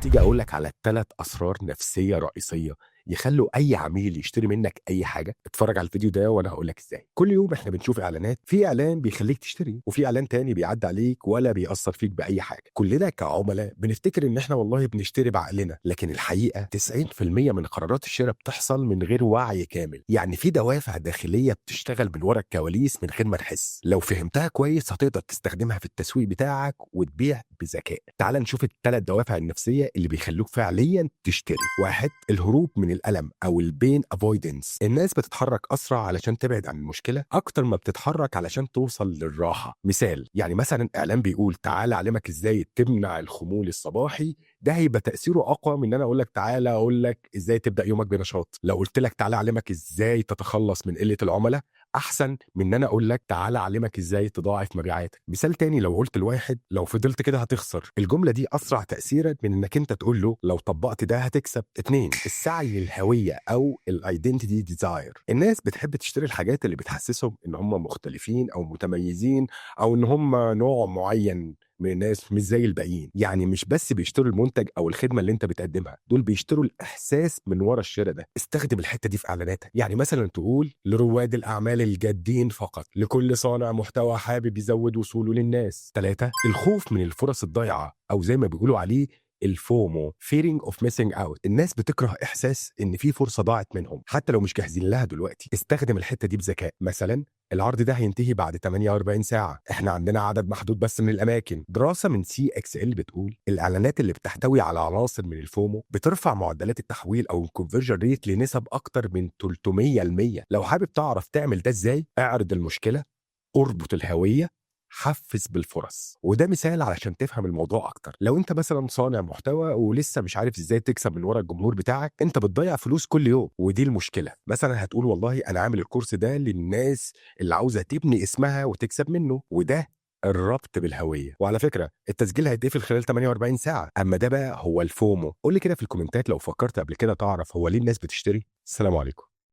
تيجي أقول لك على 3 أسرار نفسية رئيسية يخلّوا أي عميل يشتري منّك أي حاجة؟ اتفرّج على الفيديو ده وأنا هاقول لك إزاي. كل يوم إحنا بنشوف إعلانات، في إعلان بيخلّيك تشتري، وفي إعلان تاني بيعدّي عليك ولا بيأثّر فيك بأي حاجة. كُلّنا كعُملا بنفتكر إن إحنا والله بنشتري بعقلنا، لكن الحقيقة 90% من قرارات الشرا بتحصل من غير وعي كامل. يعني في دوافع داخلية بتشتغل من ورا الكواليس من غير ما نحس. لو فهمتها كويس هتقدر تستخدمها في التسويق بتاعك وتبيع بذكاء. تعال نشوف ال3 دوافع النفسية اللي بيخلّوك فعليًا تشتري. 1 الهروب من الألم أو الpain avoidance. الناس بتتحرك أسرع علشان تبعد عن المشكلة أكتر ما بتتحرك علشان توصل للراحة. مثال، يعني مثلًا إعلان بيقول تعالَ أعلمك إزاي تمنع الخمول الصباحي، ده هيبقى تأثيره أقوى من إن أنا أقول لك تعالَ أقول لك إزاي تبدأ يومك بنشاط. لو قُلت لك تعالَ أعلمك إزاي تتخلص من قلة العملا، أحسن من إن أنا أقول لك تعالَ أعلمك إزاي تضاعف مبيعاتك. مثال تاني، لو قُلت لواحد لو فضلت كده هتخسر، الجملة دي أسرع تأثيرًا من إنك أنت تقول له لو طبّقت ده هتكسب. 2 السعي للهوية أو الidentity desire. الناس بتحب تشتري الحاجات اللي بتحسسهم إن هم مختلفين أو متميزين أو إن هم نوع معين من الناس مش زي الباقيين. يعني مش بس بيشتروا المنتج أو الخدمة اللي أنت بتقدمها، دول بيشتروا الإحساس من ورا الشرا ده. استخدم الحتة دي في إعلاناتك، يعني مثلًا تقول لرواد الأعمال الجادين فقط، لكل صانع محتوى حابب يزود وصوله للناس. 3 الخوف من الفرص الضايعة أو زي ما بيقولوا عليه الفومو fearing of missing out. الناس بتكره إحساس إن في فرصة ضاعت منهم حتى لو مش جاهزين لها دلوقتي. استخدم الحتة دي بذكاء، مثلا العرض ده هينتهي بعد 48 ساعة، احنا عندنا عدد محدود بس من الأماكن. دراسة من CXL بتقول الإعلانات اللي بتحتوي على عناصر من الفومو بترفع معدلات التحويل أو الكونفرجن ريت لنسب أكتر من 300%. لو حابب تعرف تعمل ده إزاي، اعرض المشكلة، اربط الهوية، حفّز بالفرص. وده مثال علشان تفهم الموضوع أكتر. لو أنت مثلًا صانع محتوى ولسه مش عارف إزاي تكسب من ورا الجمهور بتاعك، أنت بتضيّع فلوس كل يوم، ودي المشكلة. مثلًا هتقول والله أنا عامل الكورس ده للناس اللي عاوزة تبني اسمها وتكسب منه، وده الربط بالهوية. وعلى فكرة التسجيل هيتقفل خلال 48 ساعة. أمّا ده بقى هو الفومو. قُل لي كده في الكومنتات لو فكرت قبل كده تعرف هو ليه الناس بتشتري؟ السلام عليكم.